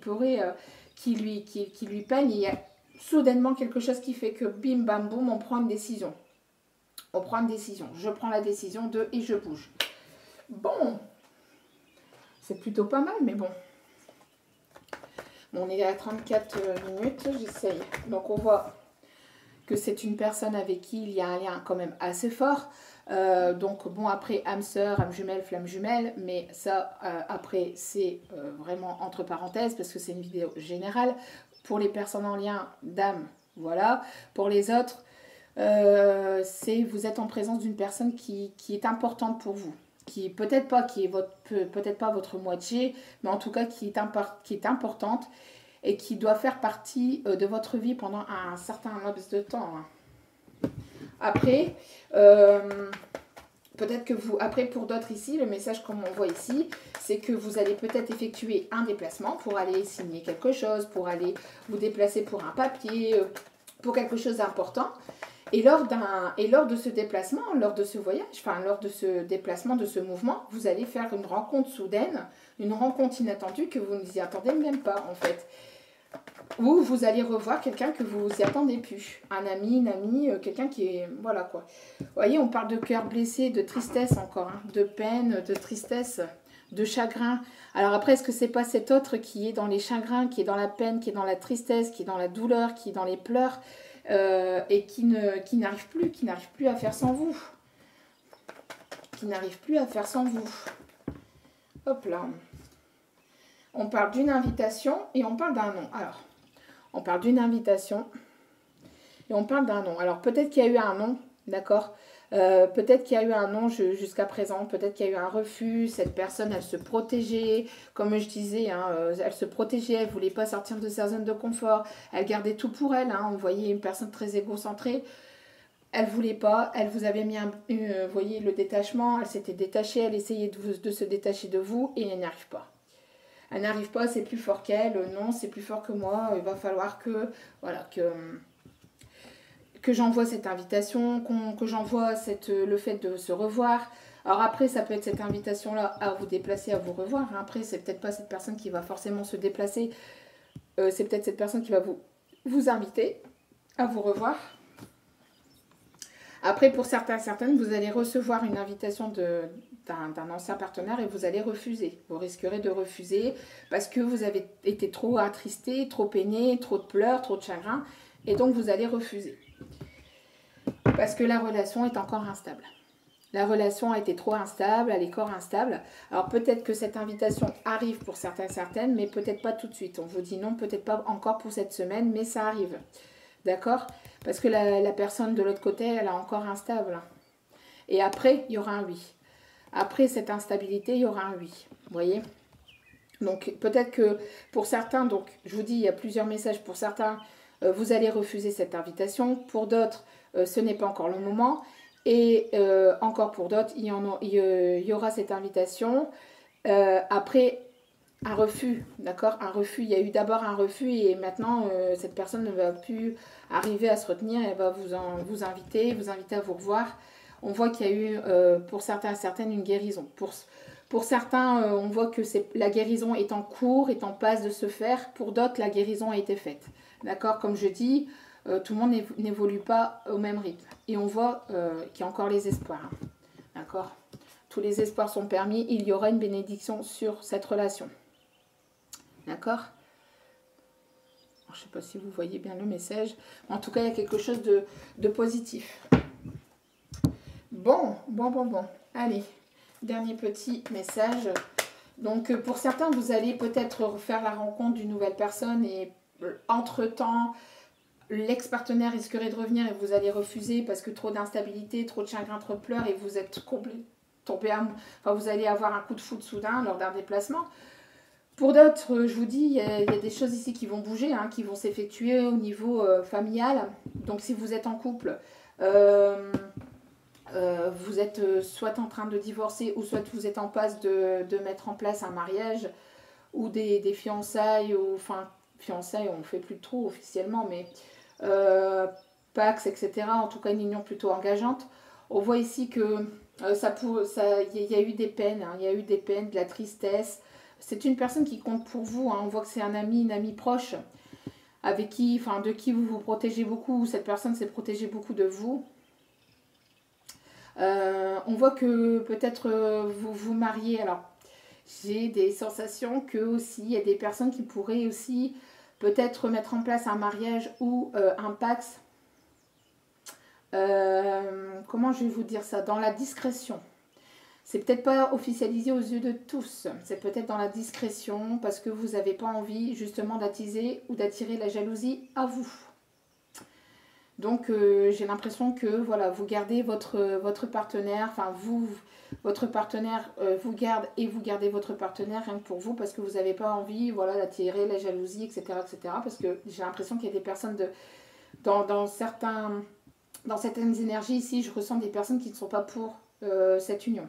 Speaker 1: lui peine. Il y a soudainement quelque chose qui fait que bim bam boum, on prend une décision. On prend une décision. Je prends la décision et je bouge. Bon. C'est plutôt pas mal, mais bon. On est à 34 minutes, j'essaye. Donc on voit que c'est une personne avec qui il y a un lien quand même assez fort. Donc bon, après âme sœur, âme jumelle, flamme jumelle, mais ça après c'est vraiment entre parenthèses parce que c'est une vidéo générale. Pour les personnes en lien d'âme, voilà. Pour les autres, vous tes en présence d'une personne qui est importante pour vous. Qui peut-être pas votre moitié, mais en tout cas qui est importante et qui doit faire partie de votre vie pendant un certain laps de temps. Après, peut-être que vous, après pour d'autres ici, le message comme on voit ici, c'est que vous allez peut-être effectuer un déplacement pour aller signer quelque chose, pour aller vous déplacer pour un papier, pour quelque chose d'important. Et lors de ce déplacement, lors de ce voyage, enfin lors de ce déplacement, de ce mouvement, vous allez faire une rencontre soudaine, une rencontre inattendue que vous ne vous y attendez même pas en fait. Ou vous allez revoir quelqu'un que vous y attendez plus. Un ami, une amie, quelqu'un qui est... Voilà quoi. Vous voyez, on parle de cœur blessé, de tristesse encore, hein, de peine, de tristesse, de chagrin. Alors après, est-ce que c'est pas cet autre qui est dans les chagrins, qui est dans la peine, qui est dans la tristesse, qui est dans la douleur, qui est dans les pleurs et qui n'arrive plus à faire sans vous. Qui n'arrive plus à faire sans vous. Hop là. On parle d'une invitation et on parle d'un nom. Alors, on parle d'une invitation et on parle d'un nom. Alors, peut-être qu'il y a eu un nom, d'accord, peut-être qu'il y a eu un nom jusqu'à présent. Peut-être qu'il y a eu un refus. Cette personne, elle se protégeait. Comme je disais, hein, elle se protégeait. Elle ne voulait pas sortir de sa zone de confort. Elle gardait tout pour elle. Hein. On voyait une personne très égocentrée. Elle ne voulait pas. Elle vous avait mis vous voyez, le détachement. Elle s'était détachée. Elle essayait de se détacher de vous et elle n'y arrive pas. Elle n'arrive pas, c'est plus fort qu'elle. Non, c'est plus fort que moi. Il va falloir que, voilà, que j'envoie cette invitation, que j'envoie le fait de se revoir. Alors après, ça peut être cette invitation-là à vous déplacer, à vous revoir. Après, c'est peut-être pas cette personne qui va forcément se déplacer. C'est peut-être cette personne qui va vous inviter à vous revoir. Après, pour certaines, vous allez recevoir une invitation d'un ancien partenaire et vous allez refuser. Vous risquerez de refuser parce que vous avez été trop attristé, trop peiné, trop de pleurs, trop de chagrin. Et donc, vous allez refuser. Parce que la relation est encore instable. La relation a été trop instable, elle est encore instable. Alors, peut-être que cette invitation arrive pour certaines, mais peut-être pas tout de suite. On vous dit non, peut-être pas encore pour cette semaine, mais ça arrive. D'accord ? Parce que la personne de l'autre côté, elle est encore instable. Et après, il y aura un oui. Après cette instabilité, il y aura un oui. Vous voyez ? Donc, peut-être que pour certains, donc je vous dis, il y a plusieurs messages. Pour certains, vous allez refuser cette invitation. Pour d'autres, ce n'est pas encore le moment. Et encore pour d'autres, il y aura cette invitation. Après... un refus, d'accord? Un refus, il y a eu d'abord un refus et maintenant, cette personne ne va plus arriver à se retenir. Elle va vous inviter à vous revoir. On voit qu'il y a eu, pour certaines, une guérison. Pour certains, on voit que la guérison est en cours, est en passe de se faire. Pour d'autres, la guérison a été faite. D'accord? Comme je dis, tout le monde n'évolue pas au même rythme. Et on voit qu'il y a encore les espoirs. Hein. D'accord? Tous les espoirs sont permis. Il y aura une bénédiction sur cette relation. D'accord? Je ne sais pas si vous voyez bien le message. En tout cas, il y a quelque chose de positif. Bon. Allez, dernier petit message. Donc, pour certains, vous allez peut-être faire la rencontre d'une nouvelle personne et entre-temps, l'ex-partenaire risquerait de revenir et vous allez refuser parce que trop d'instabilité, trop de chagrin, trop de pleurs et vous êtes tombé enfin, vous allez avoir un coup de foudre soudain lors d'un déplacement. Pour d'autres, je vous dis, il y a des choses ici qui vont bouger, hein, qui vont s'effectuer au niveau familial. Donc, si vous êtes en couple, vous êtes soit en train de divorcer ou soit vous êtes en passe de mettre en place un mariage ou des fiançailles. Enfin, fiançailles, on ne fait plus trop officiellement, mais Pax, etc. En tout cas, une union plutôt engageante. On voit ici que il y a eu des peines, hein, il y a eu des peines, de la tristesse. C'est une personne qui compte pour vous. Hein. On voit que c'est un ami, une amie proche, avec qui, enfin, de qui vous vous protégez beaucoup. Cette personne s'est protégée beaucoup de vous. On voit que peut-être vous vous mariez. Alors, j'ai des sensations que aussi, il y a des personnes qui pourraient aussi peut-être mettre en place un mariage ou un pax. Comment je vais vous dire ça? Dans la discrétion. C'est peut-être pas officialisé aux yeux de tous. C'est peut-être dans la discrétion parce que vous n'avez pas envie justement d'attiser ou d'attirer la jalousie à vous. Donc, j'ai l'impression que, voilà, vous gardez votre partenaire, enfin, votre partenaire vous garde et vous gardez votre partenaire rien que pour vous parce que vous n'avez pas envie, voilà, d'attirer la jalousie, etc., etc. Parce que j'ai l'impression qu'il y a des personnes dans certaines énergies ici, je ressens des personnes qui ne sont pas pour cette union.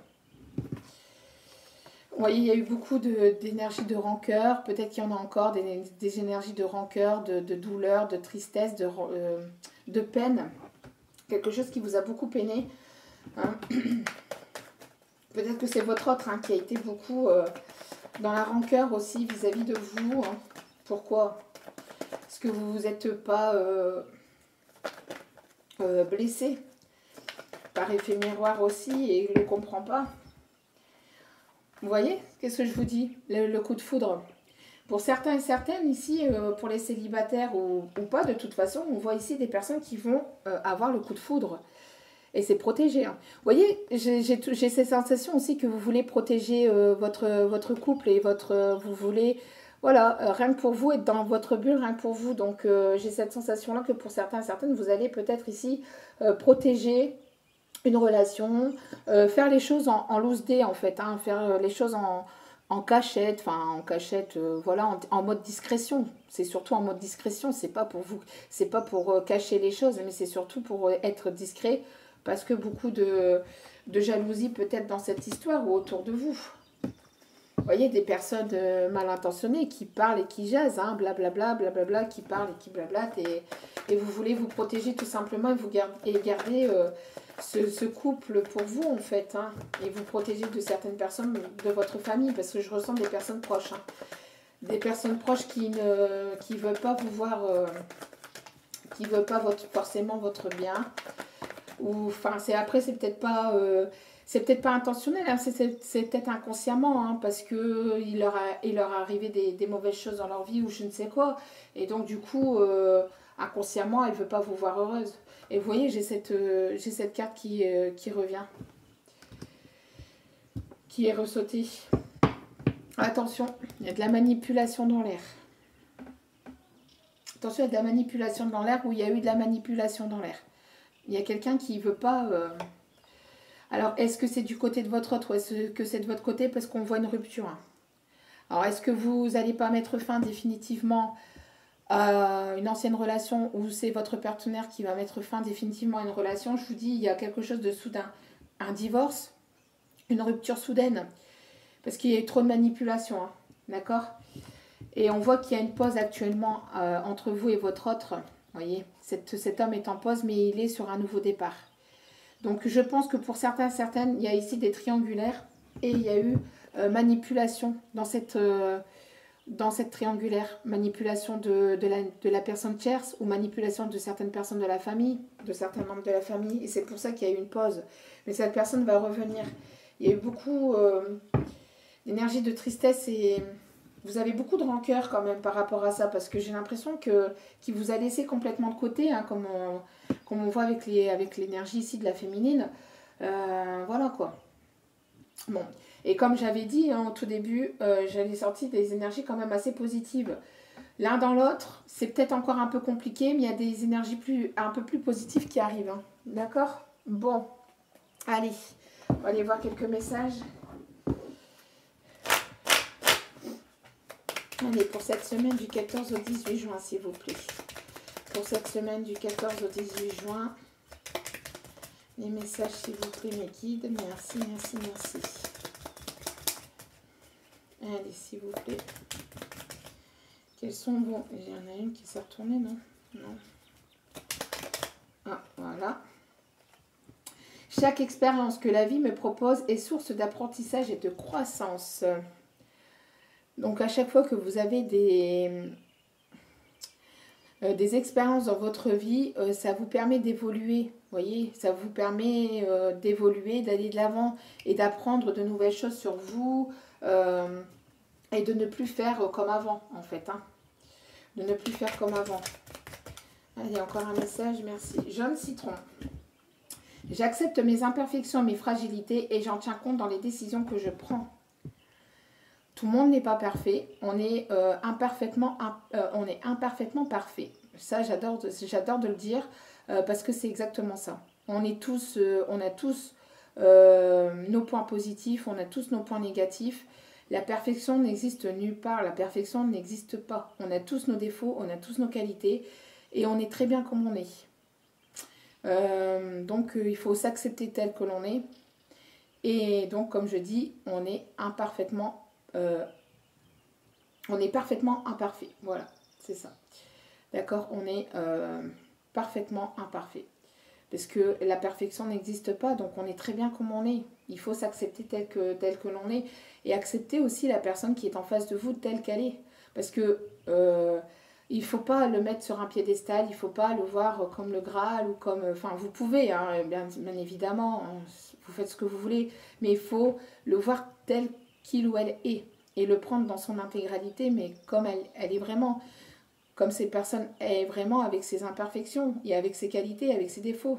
Speaker 1: Vous voyez, il y a eu beaucoup d'énergie de rancœur, peut-être qu'il y en a encore, des énergies de rancœur, de douleur, de tristesse, de peine. Quelque chose qui vous a beaucoup peiné. Hein. Peut-être que c'est votre autre hein, qui a été beaucoup dans la rancœur aussi vis-à-vis de vous. Hein. Pourquoi? Parce que vous vous êtes pas blessé par effet miroir aussi et il ne le comprend pas. Vous voyez? Qu'est-ce que je vous dis? Le coup de foudre. Pour certains et certaines, ici, pour les célibataires ou pas, de toute façon, on voit ici des personnes qui vont avoir le coup de foudre. Et c'est protégé. Hein. Vous voyez, j'ai cette sensation aussi que vous voulez protéger votre couple et vous voulez, voilà, rien que pour vous, être dans votre bulle, rien que pour vous. Donc, j'ai cette sensation-là que pour certains et certaines, vous allez peut-être ici protéger une relation, faire les choses en loose day en fait, hein, faire les choses en cachette, voilà, en mode discrétion. C'est surtout en mode discrétion, c'est pas pour vous, c'est pas pour cacher les choses, mais c'est surtout pour être discret, parce que beaucoup de jalousie peut-être dans cette histoire ou autour de vous. Vous voyez, des personnes mal intentionnées qui parlent et qui jasent, hein, blablabla, blablabla, qui parlent et qui blablatent, et vous voulez vous protéger tout simplement et garder ce couple pour vous, en fait, hein, et vous protéger de certaines personnes de votre famille, parce que je ressens des personnes proches, hein, des personnes proches qui veulent pas vous voir, qui veulent pas forcément votre bien, ou, enfin, c'est peut-être pas... c'est peut-être pas intentionnel, hein, c'est peut-être inconsciemment, hein, parce que il leur est arrivé des mauvaises choses dans leur vie ou je ne sais quoi. Et donc, du coup, inconsciemment, il ne veut pas vous voir heureuse. Et vous voyez, j'ai cette carte qui revient, qui est ressautée. Attention, il y a de la manipulation dans l'air. Attention, il y a de la manipulation dans l'air ou il y a eu de la manipulation dans l'air. Il y a quelqu'un qui ne veut pas... Alors, est-ce que c'est du côté de votre autre ou est-ce que c'est de votre côté parce qu'on voit une rupture? Alors, est-ce que vous n'allez pas mettre fin définitivement à une ancienne relation ou c'est votre partenaire qui va mettre fin définitivement à une relation? Je vous dis, il y a quelque chose de soudain. Un divorce, une rupture soudaine, parce qu'il y a eu trop de manipulation, hein, d'accord? Et on voit qu'il y a une pause actuellement entre vous et votre autre. Vous voyez, cet homme est en pause, mais il est sur un nouveau départ. Donc, je pense que pour certains, certaines, il y a ici des triangulaires et il y a eu manipulation dans cette triangulaire. Manipulation de la personne tierce ou manipulation de certaines personnes de la famille, de certains membres de la famille. Et c'est pour ça qu'il y a eu une pause. Mais cette personne va revenir. Il y a eu beaucoup d'énergie de tristesse et vous avez beaucoup de rancœur quand même par rapport à ça parce que j'ai l'impression qu'il vous a laissé complètement de côté, hein, comme on voit avec l'énergie ici de la féminine. Voilà quoi. Bon, et comme j'avais dit hein, au tout début, j'avais sorti des énergies quand même assez positives. L'un dans l'autre, c'est peut-être encore un peu compliqué, mais il y a des énergies un peu plus positives qui arrivent. Hein. D'accord? Bon, allez, on va aller voir quelques messages. Allez, pour cette semaine du 14 au 18 juin, s'il vous plaît. Pour cette semaine du 14 au 18 juin, les messages, s'il vous plaît, mes guides. Merci, merci, merci. Allez, s'il vous plaît. Quels sont bons? Il y en a une qui s'est retournée, non? Non. Ah, voilà. Chaque expérience que la vie me propose est source d'apprentissage et de croissance. Donc, à chaque fois que vous avez des expériences dans votre vie, ça vous permet d'évoluer. Vous voyez, ça vous permet d'évoluer, d'aller de l'avant et d'apprendre de nouvelles choses sur vous et de ne plus faire comme avant, en fait. Hein. De ne plus faire comme avant. Allez, encore un message, merci. Jaune citron. J'accepte mes imperfections, mes fragilités et j'en tiens compte dans les décisions que je prends. Tout le monde n'est pas parfait, on est imparfaitement parfait. Ça, j'adore de le dire. parce que c'est exactement ça. On a tous nos points positifs, on a tous nos points négatifs. La perfection n'existe nulle part, la perfection n'existe pas. On a tous nos défauts, on a tous nos qualités et on est très bien comme on est. Donc il faut s'accepter tel que l'on est. Et donc comme je dis, on est parfaitement imparfait. Voilà, c'est ça. D'accord, on est parfaitement imparfait. Parce que la perfection n'existe pas, donc on est très bien comme on est. Il faut s'accepter tel que l'on est. Et accepter aussi la personne qui est en face de vous telle qu'elle est. Parce que il ne faut pas le mettre sur un piédestal, il ne faut pas le voir comme le Graal ou comme... Enfin, vous pouvez, hein, bien évidemment, hein, vous faites ce que vous voulez, mais il faut le voir tel qu'il ou elle est. Et le prendre dans son intégralité, mais comme elle est vraiment... Comme cette personne est vraiment avec ses imperfections et avec ses qualités, avec ses défauts.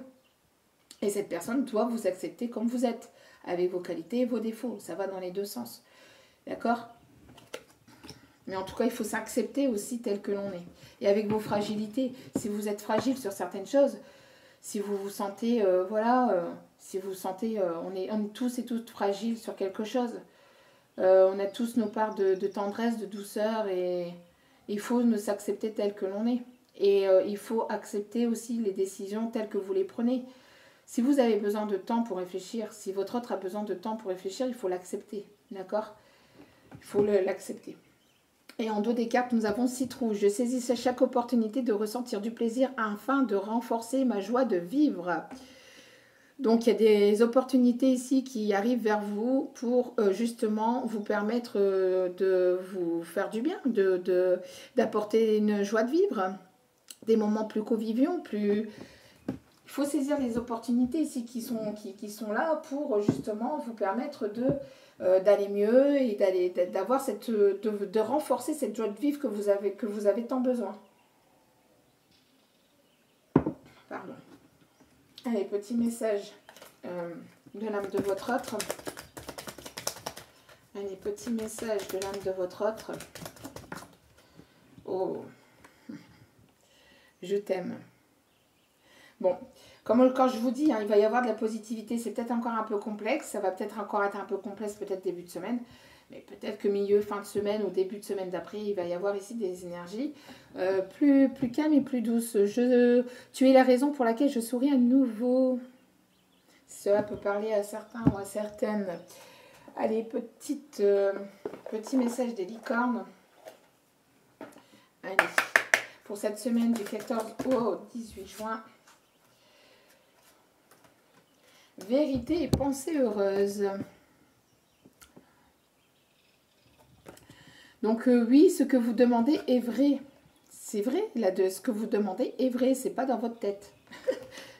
Speaker 1: Et cette personne doit vous accepter comme vous êtes, avec vos qualités et vos défauts. Ça va dans les deux sens. D'accord ? Mais en tout cas, il faut s'accepter aussi tel que l'on est. Et avec vos fragilités, si vous êtes fragile sur certaines choses, si vous vous sentez, si vous sentez, on est tous et toutes fragiles sur quelque chose. On a tous nos parts de tendresse, de douceur et... Il faut ne s'accepter tel que l'on est. Et il faut accepter aussi les décisions telles que vous les prenez. Si vous avez besoin de temps pour réfléchir, si votre autre a besoin de temps pour réfléchir, il faut l'accepter. D'accord ? Il faut l'accepter. Et en dos des cartes, nous avons 6 trous. Je saisis chaque opportunité de ressentir du plaisir afin de renforcer ma joie de vivre. Donc, il y a des opportunités ici qui arrivent vers vous pour justement vous permettre de vous faire du bien, d'apporter une joie de vivre, des moments plus conviviaux, plus... Il faut saisir les opportunités ici qui sont là pour justement vous permettre d'aller mieux et d'avoir de renforcer cette joie de vivre que vous avez tant besoin. Pardon. Allez, petit message de l'âme de votre autre. Allez, petit message de l'âme de votre autre. Oh, je t'aime. Bon, comme quand je vous dis, hein, il va y avoir de la positivité. C'est peut-être encore un peu complexe. Ça va peut-être encore être un peu complexe, peut-être début de semaine. Mais peut-être que milieu, fin de semaine ou début de semaine d'après, il va y avoir ici des énergies plus calmes et plus douces. Tu es la raison pour laquelle je souris à nouveau. Cela peut parler à certains ou à certaines. Allez, petit message des licornes. Allez, pour cette semaine du 14 au 18 juin. Vérité et pensée heureuse. Donc oui, ce que vous demandez est vrai. C'est vrai, ce que vous demandez est vrai, c'est pas dans votre tête.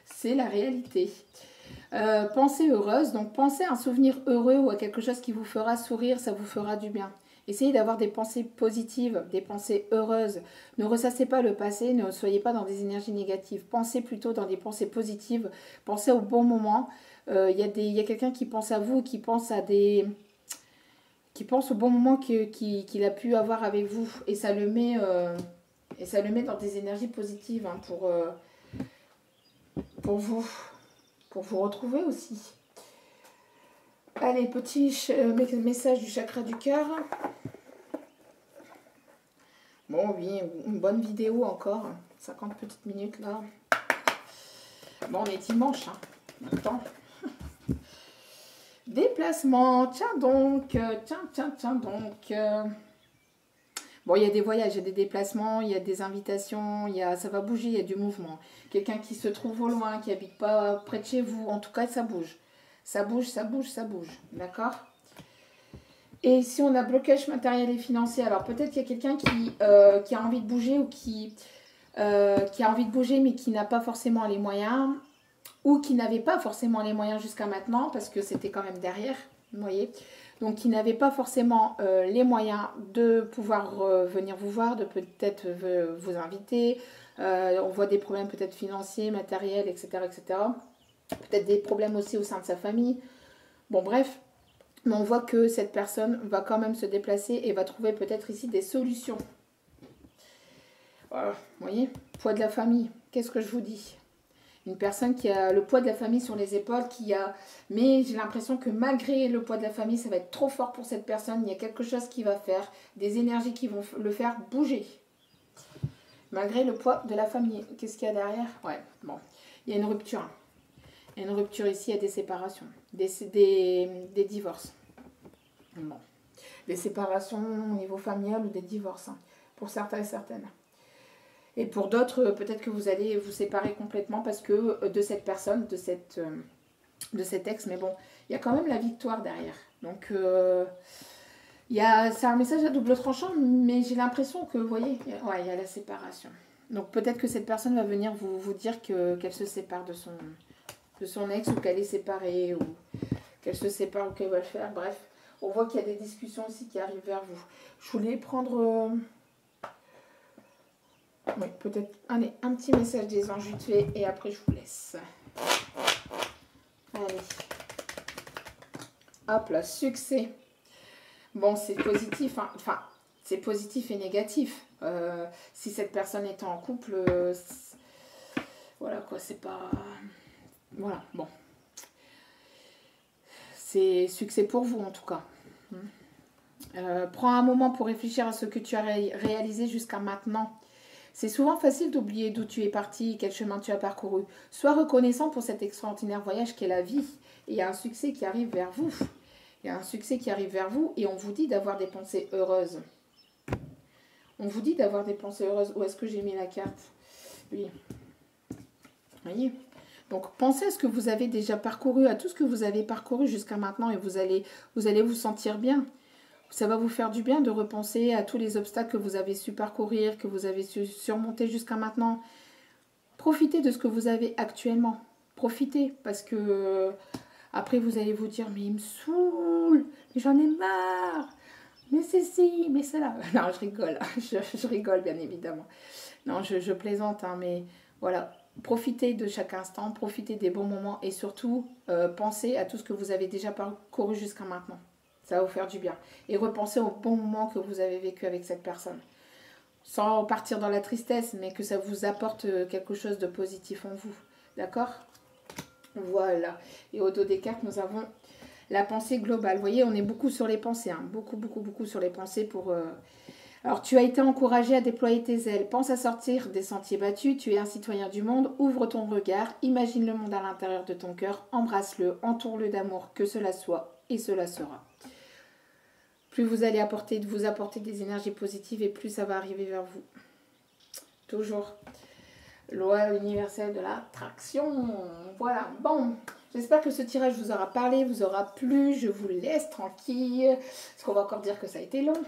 Speaker 1: C'est la réalité. Pensée heureuse, donc pensez à un souvenir heureux ou à quelque chose qui vous fera sourire, ça vous fera du bien. Essayez d'avoir des pensées positives, des pensées heureuses. Ne ressassez pas le passé, ne soyez pas dans des énergies négatives. Pensez plutôt dans des pensées positives. Pensez au bon moment. Il y a quelqu'un qui pense à vous, qui pense au bon moment qu'il a pu avoir avec vous. Et ça le met dans des énergies positives hein, pour vous retrouver aussi. Allez, petit message du chakra du cœur. Bon, oui, une bonne vidéo encore. 50 petites minutes là. Bon, on est dimanche. Hein. Attends. Déplacement. Tiens donc. Bon, il y a des voyages, il y a des déplacements, il y a des invitations, ça va bouger, il y a du mouvement. Quelqu'un qui se trouve au loin, qui habite pas près de chez vous, en tout cas, ça bouge. Ça bouge. D'accord ? Et si on a blocage matériel et financier, alors peut-être qu'il y a quelqu'un qui a envie de bouger ou qui a envie de bouger mais qui n'a pas forcément les moyens ou qui n'avait pas forcément les moyens jusqu'à maintenant parce que c'était quand même derrière, vous voyez. Donc qui n'avait pas forcément les moyens de pouvoir venir vous voir, de peut-être vous inviter. On voit des problèmes peut-être financiers, matériels, etc. Peut-être des problèmes aussi au sein de sa famille. Bon bref. Mais on voit que cette personne va quand même se déplacer et va trouver peut-être ici des solutions. Voilà, vous voyez, poids de la famille, qu'est-ce que je vous dis ? Une personne qui a le poids de la famille sur les épaules, mais j'ai l'impression que malgré le poids de la famille, ça va être trop fort pour cette personne. Il y a quelque chose qui va faire, des énergies qui vont le faire bouger. Malgré le poids de la famille. Qu'est-ce qu'il y a derrière? Ouais, bon. Il y a une rupture. Il y a une rupture ici, il y a des séparations. Des divorces. Bon. Des séparations au niveau familial ou des divorces. Hein, pour certains et certaines. Et pour d'autres, peut-être que vous allez vous séparer complètement parce que de cette personne, de cet ex. Mais bon, il y a quand même la victoire derrière. Donc, c'est un message à double tranchant, mais j'ai l'impression que, vous voyez, il y a la séparation. Donc, peut-être que cette personne va venir vous dire qu'elle se sépare de son ex ou qu'elle est séparée ou qu'elle se sépare ou qu'elle va le faire. Bref, on voit qu'il y a des discussions aussi qui arrivent vers vous. Je voulais prendre... oui, peut-être. Allez, un petit message des anges vite fait et après je vous laisse. Allez. Hop là, succès. Bon, c'est positif. Hein. Enfin, c'est positif et négatif. Si cette personne est en couple, voilà quoi, c'est pas... Voilà, bon. C'est succès pour vous en tout cas. Prends un moment pour réfléchir à ce que tu as réalisé jusqu'à maintenant. C'est souvent facile d'oublier d'où tu es parti, quel chemin tu as parcouru. Sois reconnaissant pour cet extraordinaire voyage qu'est la vie. Et il y a un succès qui arrive vers vous. Il y a un succès qui arrive vers vous et on vous dit d'avoir des pensées heureuses. On vous dit d'avoir des pensées heureuses. Où est-ce que j'ai mis la carte? Oui. Vous voyez? Donc, pensez à ce que vous avez déjà parcouru, à tout ce que vous avez parcouru jusqu'à maintenant et vous allez vous sentir bien. Ça va vous faire du bien de repenser à tous les obstacles que vous avez su parcourir, que vous avez su surmonter jusqu'à maintenant. Profitez de ce que vous avez actuellement. Profitez, parce que après vous allez vous dire, mais il me saoule, mais j'en ai marre, mais c'est ci, mais c'est là. Non, je rigole, je rigole bien évidemment. Non, je plaisante, hein, mais voilà. Profitez de chaque instant, profitez des bons moments et surtout, pensez à tout ce que vous avez déjà parcouru jusqu'à maintenant. Ça va vous faire du bien. Et repensez aux bons moments que vous avez vécu avec cette personne. Sans partir dans la tristesse, mais que ça vous apporte quelque chose de positif en vous. D'accord? Voilà. Et au dos des cartes, nous avons la pensée globale. Vous voyez, on est beaucoup sur les pensées. Hein. Beaucoup sur les pensées pour... Alors, tu as été encouragé à déployer tes ailes. Pense à sortir des sentiers battus. Tu es un citoyen du monde. Ouvre ton regard. Imagine le monde à l'intérieur de ton cœur. Embrasse-le. Entoure-le d'amour. Que cela soit et cela sera. Plus vous allez vous apporter des énergies positives et plus ça va arriver vers vous. Toujours. Loi universelle de l'attraction. Voilà. Bon. J'espère que ce tirage vous aura parlé, vous aura plu. Je vous laisse tranquille. Parce qu'on va encore dire que ça a été long.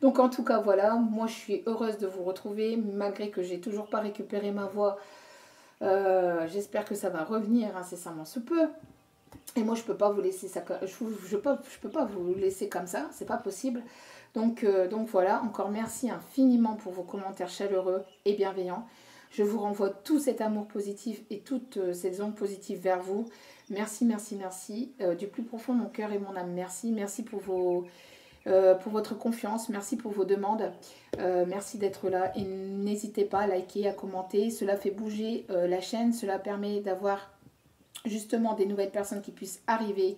Speaker 1: Donc en tout cas, voilà. Moi, je suis heureuse de vous retrouver. Malgré que j'ai toujours pas récupéré ma voix. J'espère que ça va revenir incessamment sous peu. Et moi, je peux pas vous laisser ça. Je peux pas vous laisser comme ça. C'est pas possible. Donc voilà. Encore merci infiniment pour vos commentaires chaleureux et bienveillants. Je vous renvoie tout cet amour positif et toutes ces ondes positives vers vous. Merci, merci, merci. Du plus profond de mon cœur et mon âme, merci. Merci pour votre confiance. Merci pour vos demandes. Merci d'être là. Et n'hésitez pas à liker, à commenter. Cela fait bouger la chaîne. Cela permet d'avoir justement des nouvelles personnes qui puissent arriver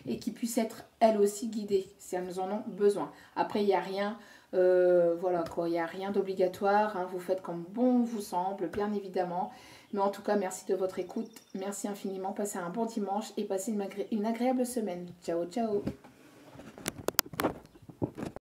Speaker 1: et qui puissent être elles aussi guidées si elles en ont besoin. Après, il n'y a rien... voilà quoi, il n'y a rien d'obligatoire, hein, vous faites comme bon vous semble, bien évidemment. Mais en tout cas, merci de votre écoute, merci infiniment, passez un bon dimanche et passez une agréable semaine. Ciao, ciao.